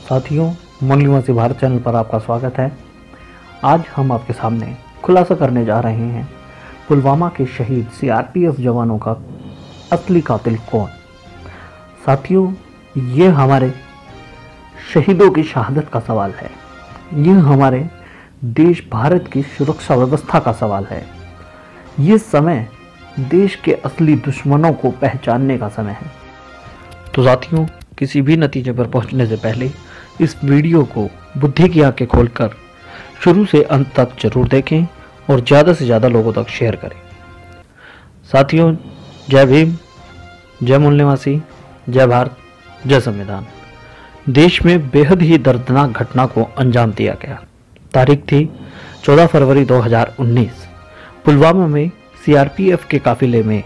साथियों, मुरलीगंज से भारत चैनल पर आपका स्वागत है। आज हम आपके सामने खुलासा करने जा रहे हैं पुलवामा के शहीद सीआरपीएफ जवानों का असली कातिल कौन। साथियों, ये हमारे शहीदों की शहादत का सवाल है। ये हमारे देश भारत की सुरक्षा व्यवस्था का सवाल है। ये समय देश के असली दुश्मनों को पहचानने का समय है। तो साथियों, किसी भी नतीजे पर पहुंचने से पहले इस वीडियो को बुद्धि की आंखें खोलकर शुरू से अंत तक जरूर देखें और ज़्यादा से ज़्यादा लोगों तक शेयर करें। साथियों, जय भीम, जय मूल निवासी, जय भारत, जय संविधान। देश में बेहद ही दर्दनाक घटना को अंजाम दिया गया। तारीख थी 14 फरवरी 2019। पुलवामा में सीआरपीएफ के काफिले में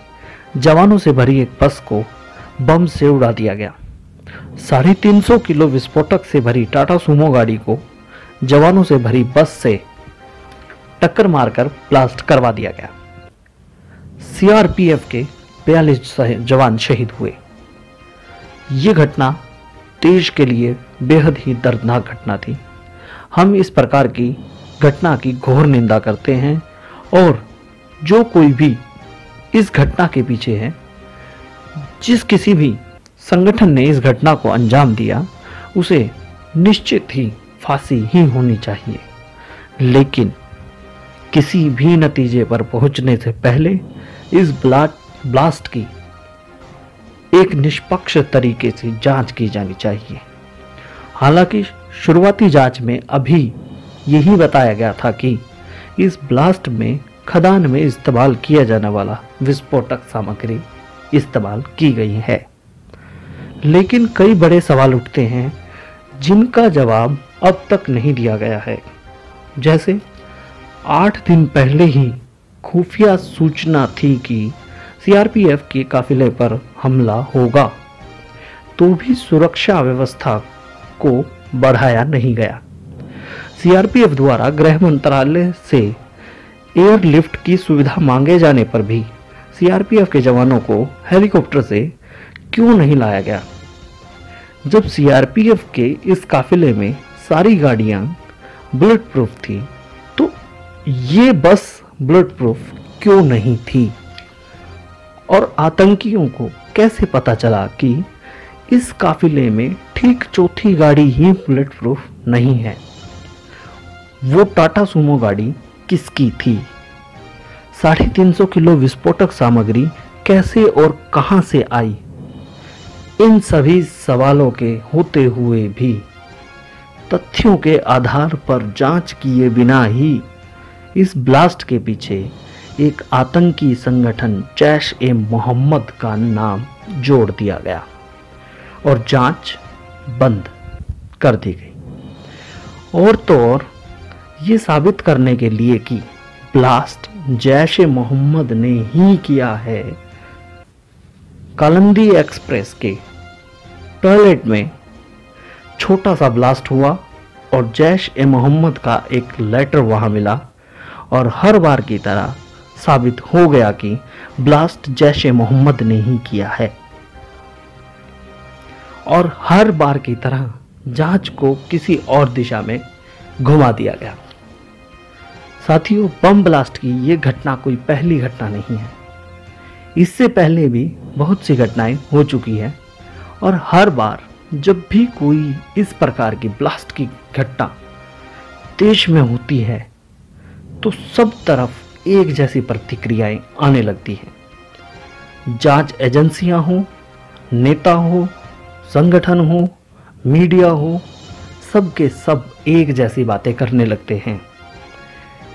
जवानों से भरी एक बस को बम से उड़ा दिया गया। 350 किलो विस्फोटक से भरी टाटा सूमो गाड़ी को जवानों से भरी बस से टक्कर मारकर ब्लास्ट करवा दिया गया। सीआरपीएफ के 42 जवान शहीद हुए। ये घटना देश के लिए बेहद ही दर्दनाक घटना थी। हम इस प्रकार की घटना की घोर निंदा करते हैं और जो कोई भी इस घटना के पीछे है, जिस किसी भी संगठन ने इस घटना को अंजाम दिया, उसे निश्चित ही फांसी ही होनी चाहिए। लेकिन किसी भी नतीजे पर पहुंचने से पहले इस ब्लास्ट की एक निष्पक्ष तरीके से जांच की जानी चाहिए। हालांकि शुरुआती जांच में अभी यही बताया गया था कि इस ब्लास्ट में खदान में इस्तेमाल किया जाने वाला विस्फोटक सामग्री इस्तेमाल की गई है। लेकिन कई बड़े सवाल उठते हैं जिनका जवाब अब तक नहीं दिया गया है। जैसे 8 दिन पहले ही खुफिया सूचना थी कि सीआरपीएफ के काफिले पर हमला होगा, तो भी सुरक्षा व्यवस्था को बढ़ाया नहीं गया। सीआरपीएफ द्वारा गृह मंत्रालय से एयरलिफ्ट की सुविधा मांगे जाने पर भी सीआरपीएफ के जवानों को हेलीकॉप्टर से क्यों नहीं लाया गया? जब सीआरपीएफ के इस काफिले में सारी गाड़ियां बुलेट प्रूफ थी, तो ये बस बुलेट प्रूफ क्यों नहीं थी? और आतंकियों को कैसे पता चला कि इस काफिले में ठीक चौथी गाड़ी ही बुलेट प्रूफ नहीं है? वो टाटा सूमो गाड़ी किसकी थी? 350 किलो विस्फोटक सामग्री कैसे और कहां से आई? इन सभी सवालों के होते हुए भी तथ्यों के आधार पर जांच किए बिना ही इस ब्लास्ट के पीछे एक आतंकी संगठन जैश-ए-मोहम्मद का नाम जोड़ दिया गया और जांच बंद कर दी गई। और तो और ये साबित करने के लिए कि ब्लास्ट जैश-ए-मोहम्मद ने ही किया है, कालिंदी एक्सप्रेस के टॉयलेट में छोटा सा ब्लास्ट हुआ और जैश-ए-मोहम्मद का एक लेटर वहां मिला और हर बार की तरह साबित हो गया कि ब्लास्ट जैश-ए-मोहम्मद ने ही किया है। और हर बार की तरह जांच को किसी और दिशा में घुमा दिया गया। साथियों, बम ब्लास्ट की ये घटना कोई पहली घटना नहीं है। इससे पहले भी बहुत सी घटनाएं हो चुकी है और हर बार जब भी कोई इस प्रकार की ब्लास्ट की घटना देश में होती है, तो सब तरफ एक जैसी प्रतिक्रियाएं आने लगती हैं। जांच एजेंसियां हो, नेता हो, संगठन हो, मीडिया हो, सब के सब एक जैसी बातें करने लगते हैं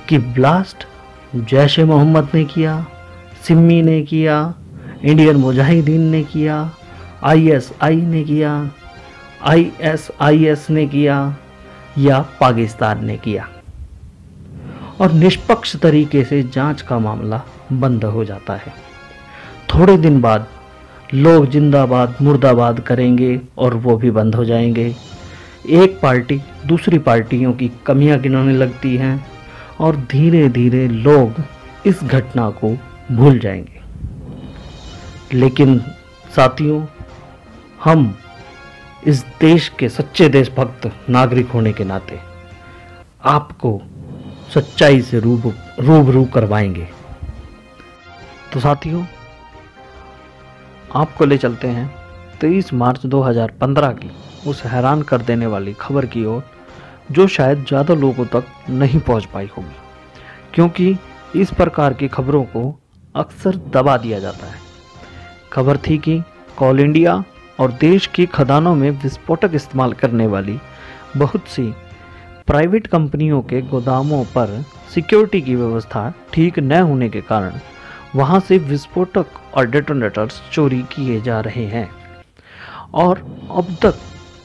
कि ब्लास्ट जैश-ए-मोहम्मद ने किया, सिमी ने किया, इंडियन मुजाहिदीन ने किया, आईएसआई ने किया, आईएसआईएस ने किया या पाकिस्तान ने किया। और निष्पक्ष तरीके से जांच का मामला बंद हो जाता है। थोड़े दिन बाद लोग जिंदाबाद मुर्दाबाद करेंगे और वो भी बंद हो जाएंगे। एक पार्टी दूसरी पार्टियों की कमियां गिनाने लगती हैं और धीरे धीरे लोग इस घटना को भूल जाएंगे। लेकिन साथियों, हम इस देश के सच्चे देशभक्त नागरिक होने के नाते आपको सच्चाई से रूबरू करवाएंगे। तो साथियों, आपको ले चलते हैं 23 मार्च 2015 की उस हैरान कर देने वाली खबर की ओर, जो शायद ज़्यादा लोगों तक नहीं पहुंच पाई होगी, क्योंकि इस प्रकार की खबरों को अक्सर दबा दिया जाता है। खबर थी कि कोल इंडिया और देश की खदानों में विस्फोटक इस्तेमाल करने वाली बहुत सी प्राइवेट कंपनियों के गोदामों पर सिक्योरिटी की व्यवस्था ठीक न होने के कारण वहां से विस्फोटक और डेटोनेटर्स चोरी किए जा रहे हैं और अब तक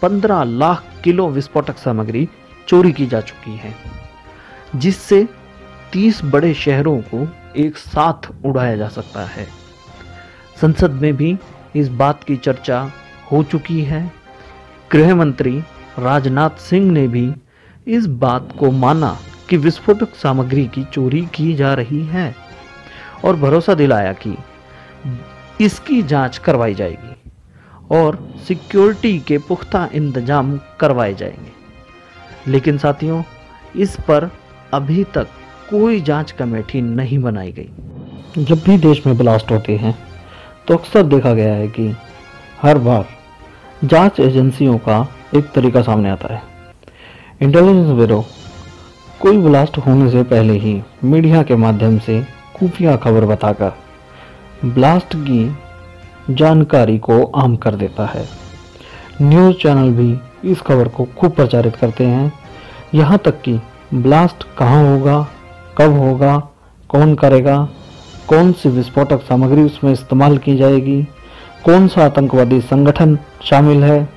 15 लाख किलो विस्फोटक सामग्री चोरी की जा चुकी है, जिससे 30 बड़े शहरों को एक साथ उड़ाया जा सकता है। संसद में भी इस बात की चर्चा हो चुकी है। गृह मंत्री राजनाथ सिंह ने भी इस बात को माना कि विस्फोटक सामग्री की चोरी की जा रही है और भरोसा दिलाया कि इसकी जांच करवाई जाएगी और सिक्योरिटी के पुख्ता इंतजाम करवाए जाएंगे। लेकिन साथियों, इस पर अभी तक कोई जांच कमेटी नहीं बनाई गई। जब भी देश में ब्लास्ट होते हैं तो अक्सर देखा गया है कि हर बार जांच एजेंसियों का एक तरीका सामने आता है। इंटेलिजेंस ब्यूरो कोई ब्लास्ट होने से पहले ही मीडिया के माध्यम से खुफिया खबर बताकर ब्लास्ट की जानकारी को आम कर देता है। न्यूज़ चैनल भी इस खबर को खूब प्रचारित करते हैं, यहाँ तक कि ब्लास्ट कहाँ होगा, कब होगा, कौन करेगा, कौन सी विस्फोटक सामग्री उसमें इस्तेमाल की जाएगी, कौन सा आतंकवादी संगठन शामिल है,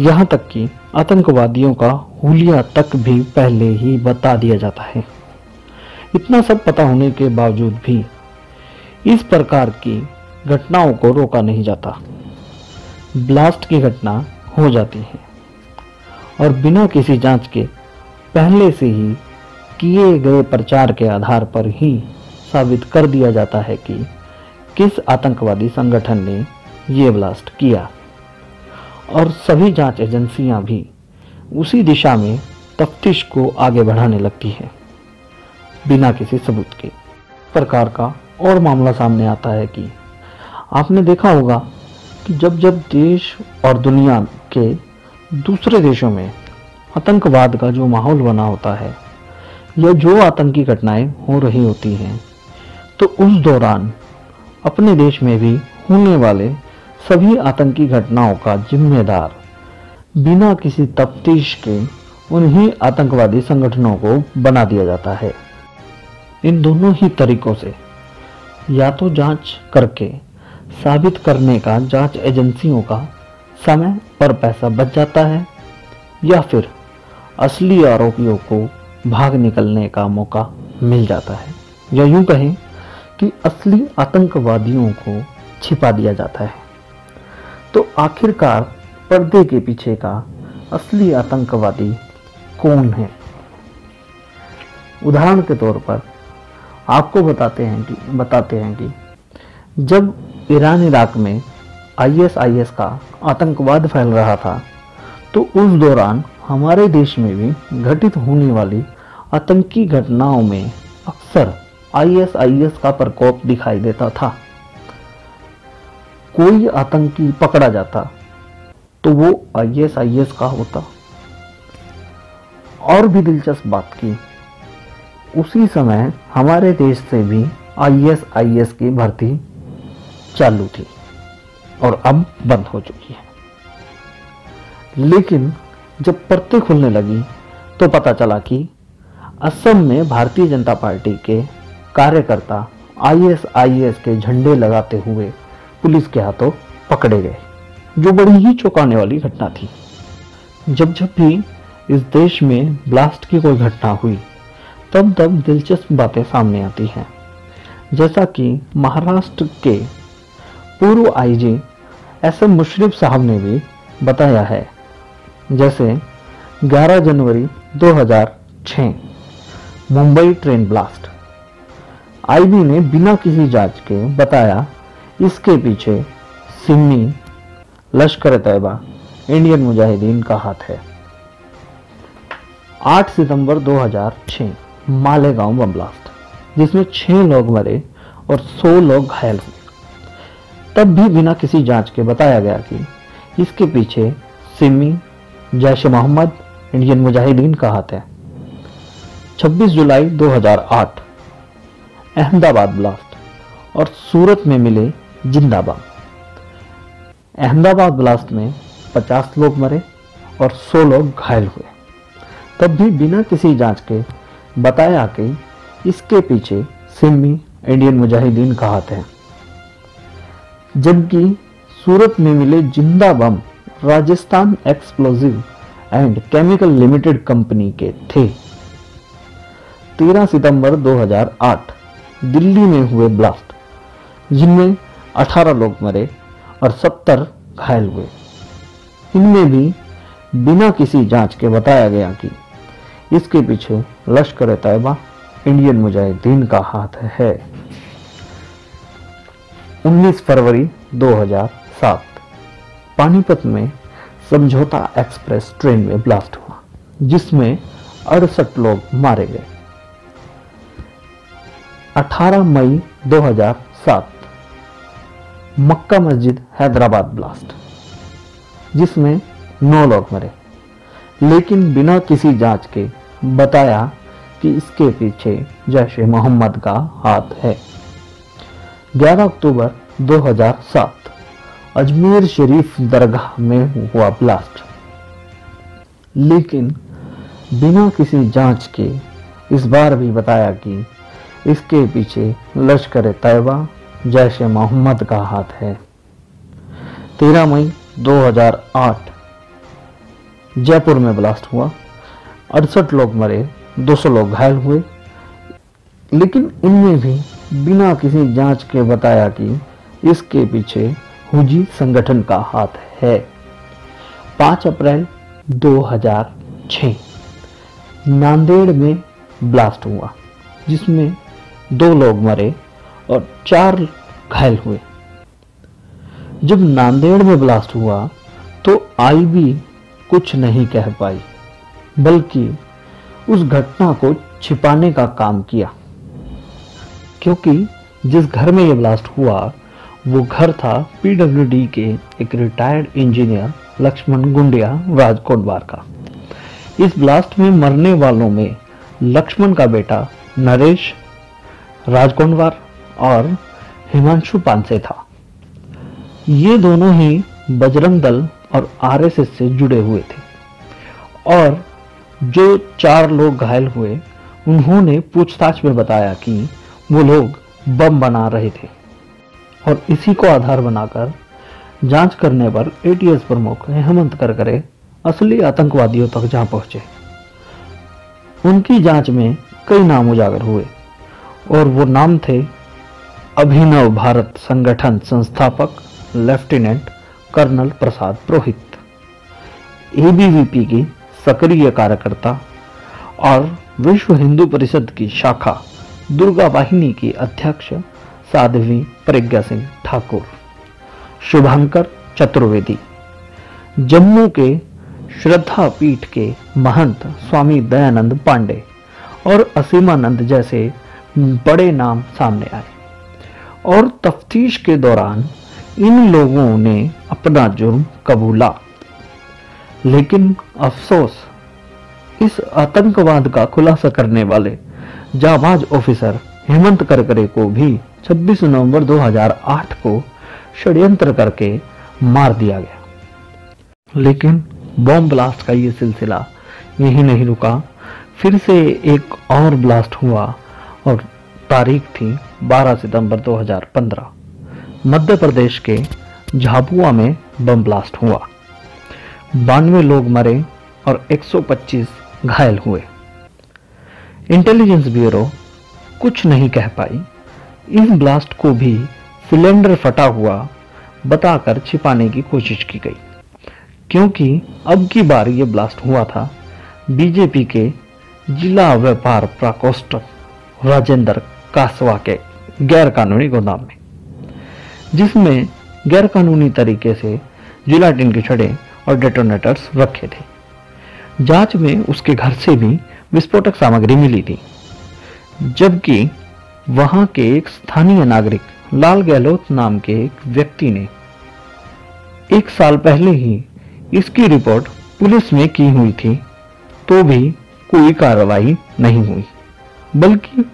यहाँ तक कि आतंकवादियों का हुलिया तक भी पहले ही बता दिया जाता है। इतना सब पता होने के बावजूद भी इस प्रकार की घटनाओं को रोका नहीं जाता। ब्लास्ट की घटना हो जाती है और बिना किसी जांच के पहले से ही किए गए प्रचार के आधार पर ही साबित कर दिया जाता है कि किस आतंकवादी संगठन ने ये ब्लास्ट किया, और सभी जांच एजेंसियां भी उसी दिशा में तफ्तीश को आगे बढ़ाने लगती है बिना किसी सबूत के। प्रकार का और मामला सामने आता है कि आपने देखा होगा कि जब जब देश और दुनिया के दूसरे देशों में आतंकवाद का जो माहौल बना होता है या जो आतंकी घटनाएं हो रही होती हैं, तो उस दौरान अपने देश में भी होने वाले सभी आतंकी घटनाओं का जिम्मेदार बिना किसी तफ्तीश के उन्हीं आतंकवादी संगठनों को बना दिया जाता है। इन दोनों ही तरीकों से या तो जांच करके साबित करने का जांच एजेंसियों का समय और पैसा बच जाता है, या फिर असली आरोपियों को भाग निकलने का मौका मिल जाता है, या यूं कहें कि असली आतंकवादियों को छिपा दिया जाता है। तो आखिरकार पर्दे के पीछे का असली आतंकवादी कौन है? उदाहरण के तौर पर आपको बताते हैं कि जब ईरान इराक में ISIS का आतंकवाद फैल रहा था, तो उस दौरान हमारे देश में भी घटित होने वाली आतंकी घटनाओं में अक्सर ISIS का प्रकोप दिखाई देता था। कोई आतंकी पकड़ा जाता तो वो ISIS का होता। और भी दिलचस्प बात की, उसी समय हमारे देश से भी ISIS की भर्ती चालू थी और अब बंद हो चुकी है। लेकिन जब परतें खुलने लगी तो पता चला कि असम में भारतीय जनता पार्टी के कार्यकर्ता ISIS के झंडे लगाते हुए पुलिस के हाथों पकड़े गए, जो बड़ी ही चौंकाने वाली घटना थी। जब जब भी इस देश में ब्लास्ट की कोई घटना हुई, तब तब दिलचस्प बातें सामने आती हैं। जैसा कि महाराष्ट्र के पूर्व IG SM मुशर्रफ साहब ने भी बताया है। जैसे 11 जनवरी 2006 मुंबई ट्रेन ब्लास्ट, IB ने बिना किसी जांच के बताया इसके पीछे सिमी, लश्कर-ए-तैयबा इंडियन मुजाहिदीन का हाथ है। 8 सितंबर 2006 मालेगांव बम ब्लास्ट, जिसमें 6 लोग मरे और 100 लोग घायल हुए। तब भी बिना किसी जांच के बताया गया कि इसके पीछे सिमी, जैश ए मोहम्मद, इंडियन मुजाहिदीन का हाथ है। 26 जुलाई 2008 अहमदाबाद ब्लास्ट और सूरत में मिले जिंदा बम। अहमदाबाद ब्लास्ट में 50 लोग मरे और 100 लोग घायल हुए। तब भी बिना किसी जांच के बताया कि इसके पीछे सिमी, इंडियन मुजाहिदीन का हाथ है। जबकि सूरत में मिले जिंदा bomb Rajasthan explosive and chemical limited company के थे। 13 सितंबर 2008 दिल्ली में हुए ब्लास्ट, जिनमें 18 लोग मरे और 70 घायल हुए। इनमें भी बिना किसी जांच के बताया गया कि इसके पीछे लश्कर तैयबा, इंडियन मुजाहिदीन का हाथ है। 19 फरवरी 2007 पानीपत में समझौता एक्सप्रेस ट्रेन में ब्लास्ट हुआ, जिसमें 68 लोग मारे गए। 18 मई 2007 मक्का मस्जिद हैदराबाद ब्लास्ट, जिसमें 9 लोग मरे, लेकिन बिना किसी जांच के बताया कि इसके पीछे जैश ए मोहम्मद का हाथ है। 11 अक्टूबर 2007 अजमेर शरीफ दरगाह में हुआ ब्लास्ट, लेकिन बिना किसी जांच के इस बार भी बताया कि इसके पीछे लश्कर तैयबा, जैश ए मोहम्मद का हाथ है। 13 मई 2008 जयपुर में ब्लास्ट हुआ, 68 लोग मरे, 200 लोग घायल हुए, लेकिन इनमें भी बिना किसी जांच के बताया कि इसके पीछे हुजी संगठन का हाथ है। 5 अप्रैल 2006 नांदेड़ में ब्लास्ट हुआ, जिसमें 2 लोग मरे और 4 घायल हुए। जब नांदेड़ में ब्लास्ट हुआ तो आईबी कुछ नहीं कह पाई, बल्कि उस घटना को छिपाने का काम किया, क्योंकि जिस घर में यह ब्लास्ट हुआ वो घर था पीडब्ल्यूडी के एक रिटायर्ड इंजीनियर लक्ष्मण गुंडिया राजकोटवार का। इस ब्लास्ट में मरने वालों में लक्ष्मण का बेटा नरेश राजकोटवार और हिमांशु पांसे था। ये दोनों ही बजरंग दल और आरएसएस से जुड़े हुए थे, और जो 4 लोग घायल हुए उन्होंने पूछताछ में बताया कि वो लोग बम बना रहे थे, और इसी को आधार बनाकर जांच करने पर एटीएस प्रमुख हेमंत करकरे असली आतंकवादियों तक जा पहुंचे। उनकी जांच में कई नाम उजागर हुए, और वो नाम थे अभिनव भारत संगठन संस्थापक lieutenant colonel Prasad Purohit, ABVP की सक्रिय कार्यकर्ता और विश्व हिंदू परिषद की शाखा दुर्गा वाहिनी की अध्यक्ष साध्वी प्रज्ञा सिंह ठाकुर, शुभांकर चतुर्वेदी, जम्मू के श्रद्धा पीठ के महंत स्वामी दयानंद पांडे और असीमानंद जैसे बड़े नाम सामने आए, और तफ्तीश के दौरान इन लोगों ने अपना जुर्म कबूला। लेकिन अफसोस, इस आतंकवाद का खुलासा करने वाले जाबाज ऑफिसर हेमंत करकरे को भी 26 नवंबर 2008 को षड्यंत्र करके मार दिया गया। लेकिन बॉम्ब ब्लास्ट का ये सिलसिला यही नहीं रुका, फिर से एक और ब्लास्ट हुआ, और तारीख थी 12 सितंबर 2015। मध्य प्रदेश के झाबुआ में बम ब्लास्ट हुआ, 92 लोग मरे और 125 घायल हुए। इंटेलिजेंस ब्यूरो कुछ नहीं कह पाई। इस ब्लास्ट को भी सिलेंडर फटा हुआ बताकर छिपाने की कोशिश की गई, क्योंकि अब की बार ये ब्लास्ट हुआ था बीजेपी के जिला व्यापार प्रकोष्ठ राजेंद्र कासवा के गैरकानूनी गोदाम में, जिसमें गैरकानूनी तरीके से जिलाटिन की छड़ें और डेटोनेटर्स रखे थे। जांच में उसके घर से भी विस्फोटक सामग्री मिली थी, जबकि वहां के एक स्थानीय नागरिक लाल गहलोत नाम के एक व्यक्ति ने 1 साल पहले ही इसकी रिपोर्ट पुलिस में की हुई थी, तो भी कोई कार्रवाई नहीं हुई, बल्कि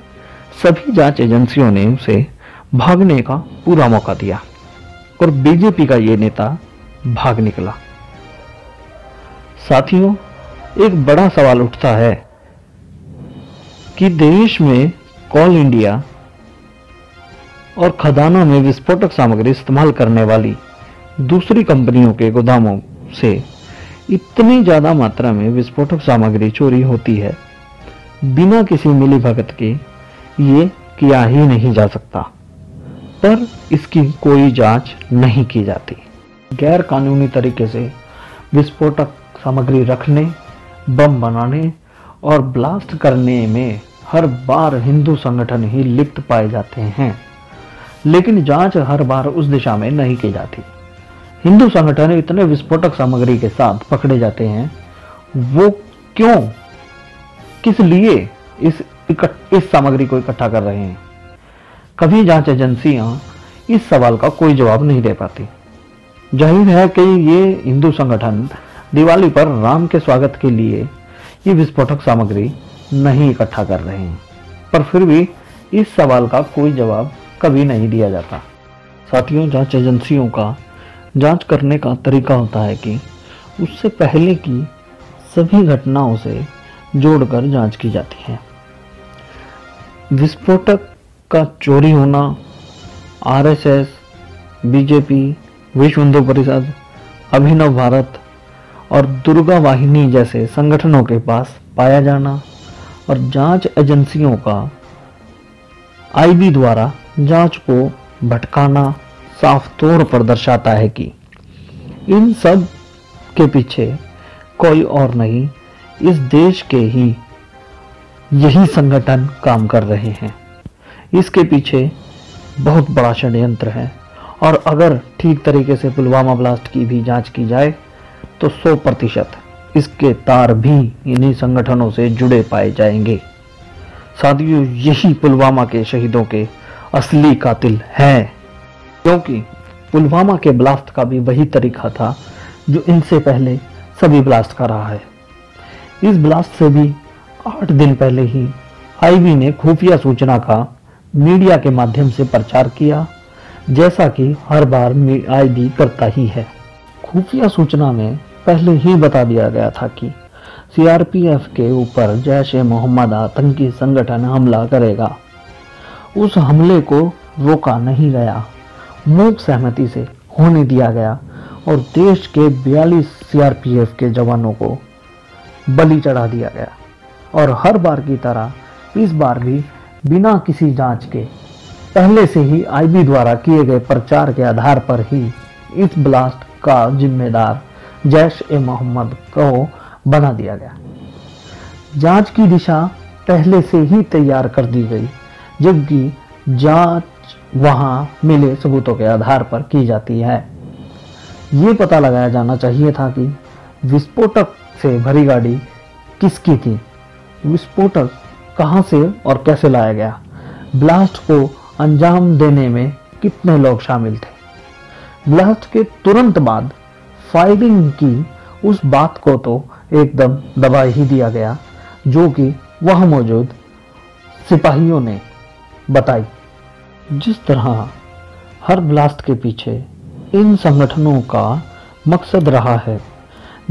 सभी जांच एजेंसियों ने उसे भागने का पूरा मौका दिया और बीजेपी का ये नेता भाग निकला। साथियों, एक बड़ा सवाल उठता है कि देश में कोल इंडिया और खदानों में विस्फोटक सामग्री इस्तेमाल करने वाली दूसरी कंपनियों के गोदामों से इतनी ज्यादा मात्रा में विस्फोटक सामग्री चोरी होती है, बिना किसी मिलीभगत के ये किया ही नहीं जा सकता, पर इसकी कोई जांच नहीं की जाती। गैर कानूनी तरीके से विस्फोटक सामग्री रखने, बम बनाने और ब्लास्ट करने में हर बार हिंदू संगठन ही लिप्त पाए जाते हैं, लेकिन जांच हर बार उस दिशा में नहीं की जाती। हिंदू संगठन इतने विस्फोटक सामग्री के साथ पकड़े जाते हैं, वो क्यों, किस लिए इस सामग्री को इकट्ठा कर रहे हैं? कभी जांच एजेंसियां इस सवाल का कोई जवाब नहीं दे पाती। जाहिर है कि ये हिंदू संगठन दिवाली पर राम के स्वागत के लिए ये विस्फोटक सामग्री नहीं इकट्ठा कर रहे हैं, पर फिर भी इस सवाल का कोई जवाब कभी नहीं दिया जाता। साथियों, जांच एजेंसियों का जांच करने का तरीका होता है कि उससे पहले की सभी घटनाओं से जोड़कर जांच की जाती है। विस्फोटक का चोरी होना आरएसएस, बीजेपी, विश्व हिंदू परिषद, अभिनव भारत और दुर्गा वाहिनी जैसे संगठनों के पास पाया जाना और जांच एजेंसियों का आईबी द्वारा जांच को भटकाना साफ तौर पर दर्शाता है कि इन सब के पीछे कोई और नहीं, इस देश के ही यही संगठन काम कर रहे हैं। इसके पीछे बहुत बड़ा षड्यंत्र है और अगर ठीक तरीके से पुलवामा ब्लास्ट की भी जांच की जाए तो 100% इसके तार भी इन्हीं संगठनों से जुड़े पाए जाएंगे। साथियों, यही पुलवामा के शहीदों के असली कातिल हैं, क्योंकि पुलवामा के ब्लास्ट का भी वही तरीका था जो इनसे पहले सभी ब्लास्ट का रहा है। इस ब्लास्ट से भी 8 दिन पहले ही आईबी ने खुफिया सूचना का मीडिया के माध्यम से प्रचार किया, जैसा कि हर बार आईबी करता ही है। खुफिया सूचना में पहले ही बता दिया गया था कि सीआरपीएफ के ऊपर जैश-ए-मोहम्मद आतंकी संगठन हमला करेगा। उस हमले को रोका नहीं गया, मूक सहमति से होने दिया गया और देश के 42 सीआरपीएफ के जवानों को बलि चढ़ा दिया गया। और हर बार की तरह इस बार भी बिना किसी जांच के पहले से ही आईबी द्वारा किए गए प्रचार के आधार पर ही इस ब्लास्ट का जिम्मेदार जैश-ए-मोहम्मद को बना दिया गया। जांच की दिशा पहले से ही तैयार कर दी गई, जबकि जांच वहां मिले सबूतों के आधार पर की जाती है। ये पता लगाया जाना चाहिए था कि विस्फोटक से भरी गाड़ी किसकी थी, विस्फोटक कहां से और कैसे लाया गया, ब्लास्ट को अंजाम देने में कितने लोग शामिल थे। ब्लास्ट के तुरंत बाद फायरिंग की उस बात को तो एकदम दबा ही दिया गया, जो कि वह मौजूद सिपाहियों ने बताई। जिस तरह हर ब्लास्ट के पीछे इन संगठनों का मकसद रहा है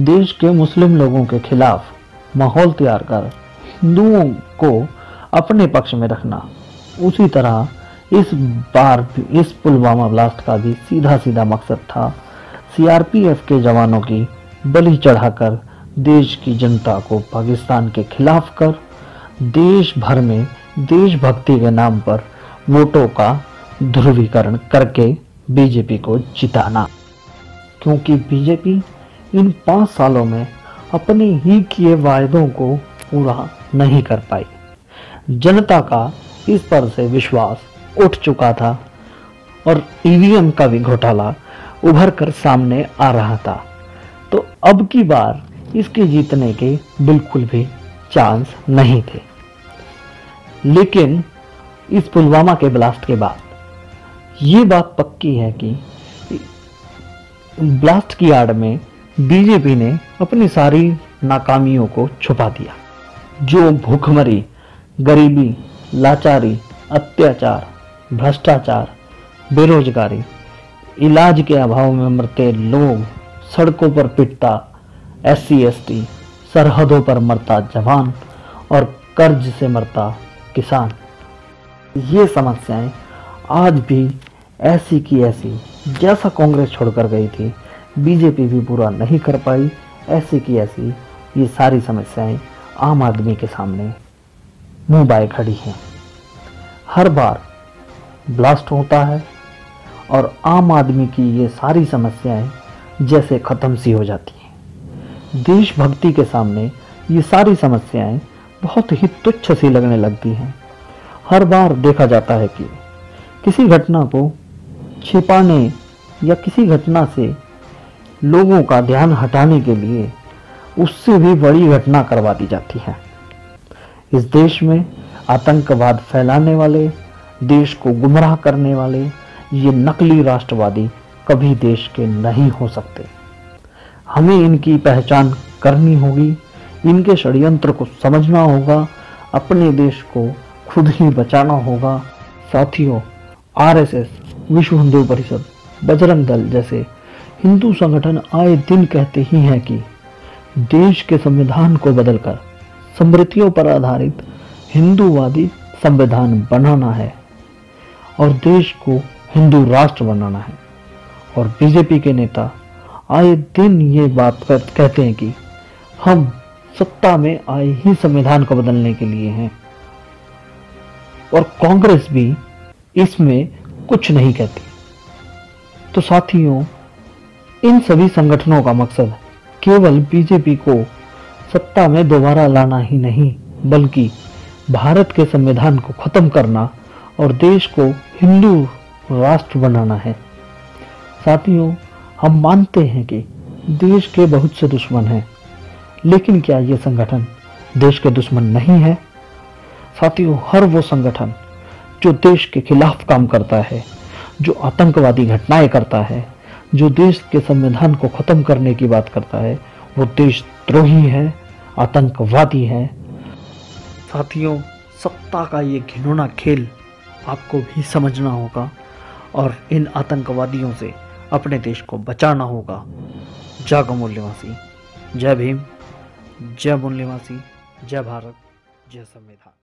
देश के मुस्लिम लोगों के खिलाफ माहौल तैयार कर हिंदुओं को अपने पक्ष में रखना, उसी तरह इस बार इस पुलवामा ब्लास्ट का भी सीधा सीधा मकसद था सीआरपीएफ के जवानों की बलि चढ़ाकर देश की जनता को पाकिस्तान के खिलाफ कर देश भर में देशभक्ति के नाम पर वोटों का ध्रुवीकरण करके बीजेपी को जिताना। क्योंकि बीजेपी इन 5 सालों में अपने ही किए वायदों को पूरा नहीं कर पाई। जनता का इस पर से विश्वास उठ चुका था और ईवीएम का भी घोटाला उभर कर सामने आ रहा था। तो अब की बार इसके जीतने के बिल्कुल भी चांस नहीं थे। लेकिन इस पुलवामा के ब्लास्ट के बाद ये बात पक्की है कि ब्लास्ट की आड़ में बीजेपी ने अपनी सारी नाकामियों को छुपा दिया। जो भूखमरी, गरीबी, लाचारी, अत्याचार, भ्रष्टाचार, बेरोजगारी, इलाज के अभाव में मरते लोग, सड़कों पर पिटता SC ST, सरहदों पर मरता जवान और कर्ज से मरता किसान, ये समस्याएं आज भी ऐसी की ऐसी, जैसा कांग्रेस छोड़कर गई थी बीजेपी भी पूरा नहीं कर पाई, ऐसी की ऐसी ये सारी समस्याएं आम आदमी के सामने मुंह बाए खड़ी हैं। हर बार ब्लास्ट होता है और आम आदमी की ये सारी समस्याएं जैसे खत्म सी हो जाती हैं। देशभक्ति के सामने ये सारी समस्याएं बहुत ही तुच्छ सी लगने लगती हैं। हर बार देखा जाता है कि किसी घटना को छिपाने या किसी घटना से लोगों का ध्यान हटाने के लिए उससे भी बड़ी घटना करवा दी जाती है। इस देश में आतंकवाद फैलाने वाले, देश को गुमराह करने वाले ये नकली राष्ट्रवादी कभी देश के नहीं हो सकते। हमें इनकी पहचान करनी होगी, इनके षड्यंत्र को समझना होगा, अपने देश को खुद ही बचाना होगा। साथियों, RSS, विश्व हिंदू परिषद, बजरंग दल जैसे हिंदू संगठन आए दिन कहते ही हैं कि देश के संविधान को बदलकर स्मृतियों पर आधारित हिंदूवादी संविधान बनाना है और देश को हिंदू राष्ट्र बनाना है। और बीजेपी के नेता आए दिन ये बात कहते हैं कि हम सत्ता में आए ही संविधान को बदलने के लिए हैं, और कांग्रेस भी इसमें कुछ नहीं कहती। तो साथियों, इन सभी संगठनों का मकसद केवल बीजेपी को सत्ता में दोबारा लाना ही नहीं, बल्कि भारत के संविधान को खत्म करना और देश को हिंदू राष्ट्र बनाना है। साथियों, हम मानते हैं कि देश के बहुत से दुश्मन हैं, लेकिन क्या ये संगठन देश के दुश्मन नहीं है? साथियों, हर वो संगठन जो देश के खिलाफ काम करता है, जो आतंकवादी घटनाएं करता है, जो देश के संविधान को खत्म करने की बात करता है, वो देशद्रोही है, आतंकवादी है। साथियों, सत्ता का ये घिनौना खेल आपको भी समझना होगा और इन आतंकवादियों से अपने देश को बचाना होगा। जागो मूल्यवासी। जय भीम, जय मूल्यवासी, जय भारत, जय संविधान।